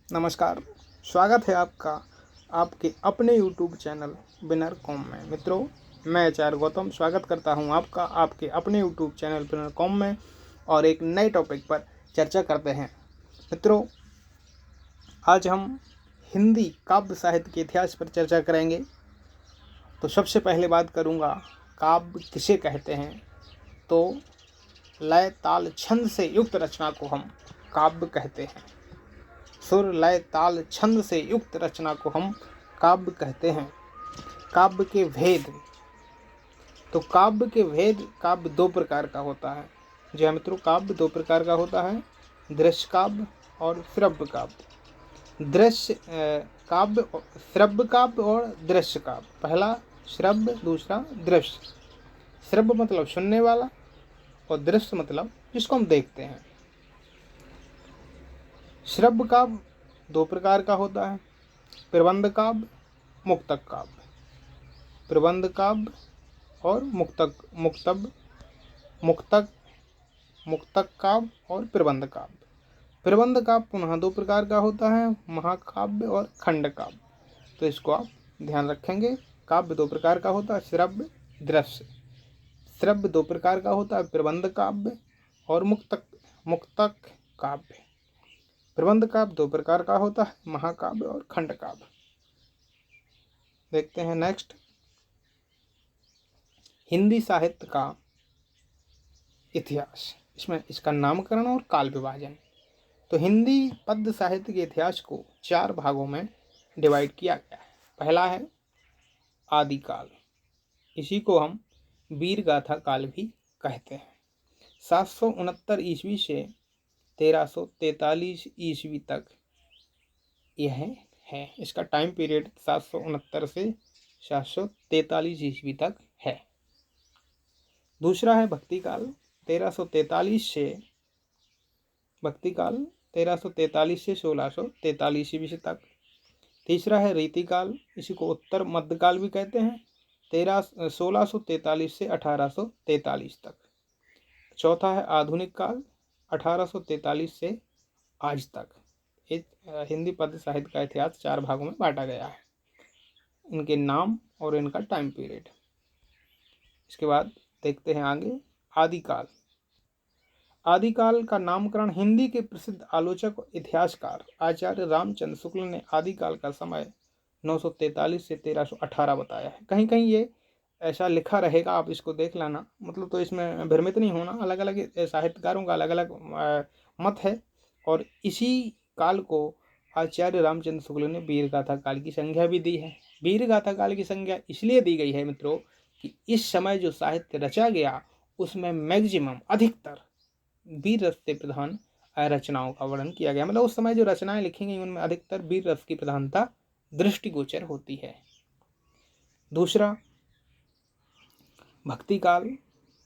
नमस्कार। स्वागत है आपका आपके अपने यूट्यूब चैनल विनर कॉम में। मित्रों, मैं आचार्य गौतम स्वागत करता हूं आपका आपके अपने यूट्यूब चैनल विनर कॉम में और एक नए टॉपिक पर चर्चा करते हैं। मित्रों, आज हम हिंदी काव्य साहित्य के इतिहास पर चर्चा करेंगे। तो सबसे पहले बात करूंगा, काव्य किसे कहते हैं। तो लय ताल छंद से युक्त रचना को हम काव्य कहते हैं। सुर लय ताल छंद से युक्त रचना को हम काव्य कहते हैं। काव्य के भेद। तो काव्य दो प्रकार का होता है। जी हाँ मित्रों, काव्य दो प्रकार का होता है, दृश्य काव्य और श्रव्य काव्य। दृश्य काव्य, श्रव्य काव्य और दृश्य काव्य। पहला श्रव्य, दूसरा दृश्य। श्रव्य मतलब सुनने वाला और दृश्य मतलब जिसको हम देखते हैं। श्रव्य काव्य दो प्रकार का होता है, प्रबंध काव्य, मुक्तक काव्य। प्रबंध काव्य और मुक्तक काव्य और प्रबंध काव्य। प्रबंध काव्य पुनः दो प्रकार का होता है, महाकाव्य और खंड काव्य। तो इसको आप ध्यान रखेंगे। काव्य दो प्रकार का होता है, श्रव्य, दृश्य। श्रव्य दो प्रकार का होता है, प्रबंध काव्य और मुक्तक काव्य। प्रबंध काव्य दो प्रकार का होता है, महाकाव्य और खंड काव्य। देखते हैं नेक्स्ट, हिंदी साहित्य का इतिहास। इसमें इसका नामकरण और काल विभाजन। तो हिंदी पद्य साहित्य के इतिहास को चार भागों में डिवाइड किया गया है। पहला है आदिकाल, इसी को हम वीर गाथा काल भी कहते हैं। 769 ईस्वी से 1343 ईस्वी तक यह है। इसका टाइम पीरियड 769 से 743 ईस्वी तक है। दूसरा है भक्ति काल, 1343 से 1643 ईस्वी तक। तीसरा है रीतिकाल, इसी को उत्तर मध्यकाल भी कहते हैं, 1643 से 1843 तक। चौथा है आधुनिक काल, 1843 से आज तक। हिंदी पद्य साहित्य का इतिहास चार भागों में बांटा गया है, इनके नाम और इनका टाइम पीरियड। इसके बाद देखते हैं आगे आदिकाल। आदिकाल का नामकरण हिंदी के प्रसिद्ध आलोचक और इतिहासकार आचार्य रामचंद्र शुक्ल ने आदिकाल का समय 943 से 1318 बताया है। कहीं कहीं ये ऐसा लिखा रहेगा, आप इसको देख लेना। मतलब तो इसमें भ्रमित नहीं होना, अलग अलग साहित्यकारों का अलग अलग मत है। और इसी काल को आचार्य रामचंद्र शुक्ल ने वीर गाथा काल की संज्ञा भी दी है। वीर गाथा काल की संज्ञा इसलिए दी गई है मित्रों कि इस समय जो साहित्य रचा गया उसमें मैक्सिमम अधिकतर वीर रस से प्रधान रचनाओं का वर्णन किया गया। मतलब उस समय जो रचनाएं लिखी गई उनमें अधिकतर वीर रस की प्रधानता दृष्टिगोचर होती है। दूसरा भक्ति काल।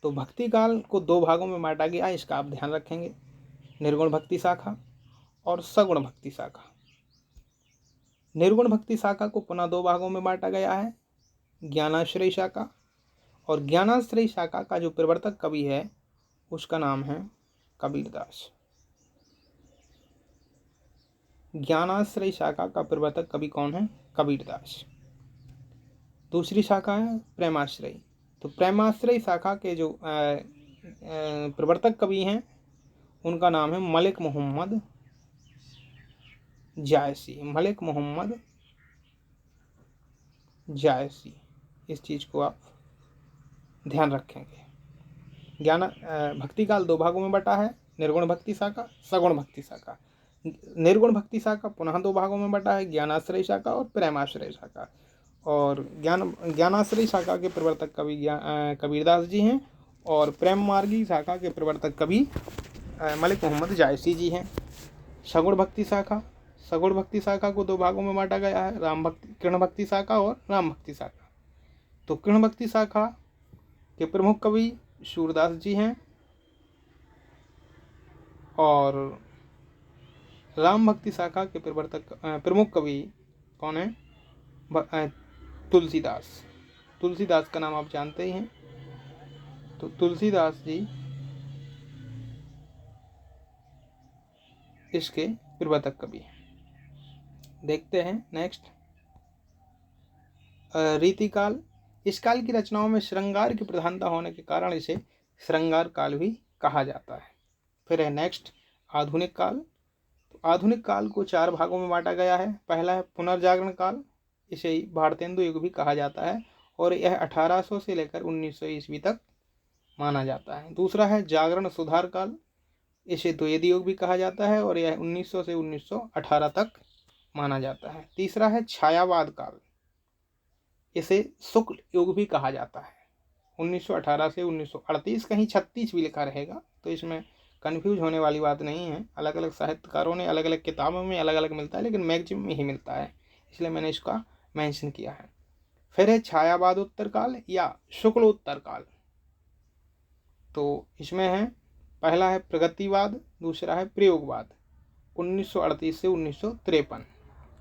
तो भक्ति काल को दो भागों में बांटा गया है, इसका आप ध्यान रखेंगे, निर्गुण भक्ति शाखा और सगुण भक्ति शाखा। निर्गुण भक्ति शाखा को पुनः दो भागों में बांटा गया है, ज्ञानाश्रय शाखा। और ज्ञानाश्रय शाखा का जो प्रवर्तक कवि है उसका नाम है कबीरदास। ज्ञानाश्रय शाखा का प्रवर्तक कवि कौन है? कबीरदास। दूसरी शाखा है प्रेमाश्रय। तो प्रेमाश्रय शाखा के जो प्रवर्तक कवि हैं उनका नाम है मलिक मोहम्मद जायसी। मलिक मोहम्मद जायसी, इस चीज़ को आप ध्यान रखेंगे। भक्ति काल दो भागों में बटा है, निर्गुण भक्ति शाखा, सगुण भक्ति शाखा। निर्गुण भक्ति शाखा पुनः दो भागों में बटा है, ज्ञानाश्रय शाखा और प्रेमाश्रय शाखा। और ज्ञानाश्रय शाखा के प्रवर्तक कवि कबीरदास जी हैं और प्रेम मार्गी शाखा के प्रवर्तक कवि मलिक मोहम्मद जायसी जी हैं। सगुण भक्ति शाखा को दो भागों में बांटा गया है, कृष्ण भक्ति शाखा और राम भक्ति शाखा। तो कृष्ण भक्ति शाखा के प्रमुख कवि सूरदास जी हैं और राम भक्ति शाखा के प्रमुख कवि कौन है? तुलसीदास। तुलसीदास का नाम आप जानते ही हैं। तो तुलसीदास जी इसके प्रवर्तक कवि हैं। देखते हैं नेक्स्ट। रीतिकाल, इस काल की रचनाओं में श्रृंगार की प्रधानता होने के कारण इसे श्रृंगार काल भी कहा जाता है। फिर है नेक्स्ट आधुनिक काल। तो आधुनिक काल को 4 भागों में बांटा गया है। पहला है पुनर्जागरण काल, इसे भारतेंदु युग भी कहा जाता है और यह 1800 से लेकर 1900 ईस्वी तक माना जाता है। दूसरा है जागरण सुधार काल, इसे द्विवेदी युग भी कहा जाता है और यह 1900 से 1918 तक माना जाता है। तीसरा है छायावाद काल, इसे शुक्ल युग भी कहा जाता है, 1918 से 1938, कहीं 36 भी लिखा रहेगा, तो इसमें कन्फ्यूज होने वाली बात नहीं है। अलग अलग साहित्यकारों ने अलग अलग किताबों में अलग अलग मिलता है, लेकिन मैगजीन में ही मिलता है, इसलिए मैंने इसका मेंशन किया है। फिर है छायावाद उत्तर काल या शुक्लोत्तर काल। तो इसमें है पहला है प्रगतिवाद, दूसरा है प्रयोगवाद, 1938 से 1953।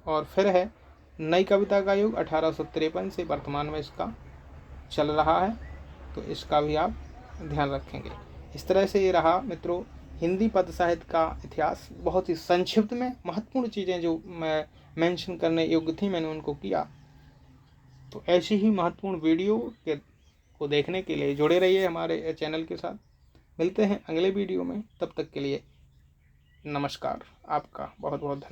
और फिर है नई कविता का युग, 1853 से वर्तमान में इसका चल रहा है, तो इसका भी आप ध्यान रखेंगे। इस तरह से ये रहा मित्रों हिंदी पद साहित्य का इतिहास। बहुत ही संक्षिप्त में महत्वपूर्ण चीज़ें जो मैं मेंशन करने योग्य थी मैंने उनको किया। तो ऐसी ही महत्वपूर्ण वीडियो को देखने के लिए जुड़े रहिए हमारे चैनल के साथ। मिलते हैं अगले वीडियो में, तब तक के लिए नमस्कार। आपका बहुत बहुत धन्यवाद।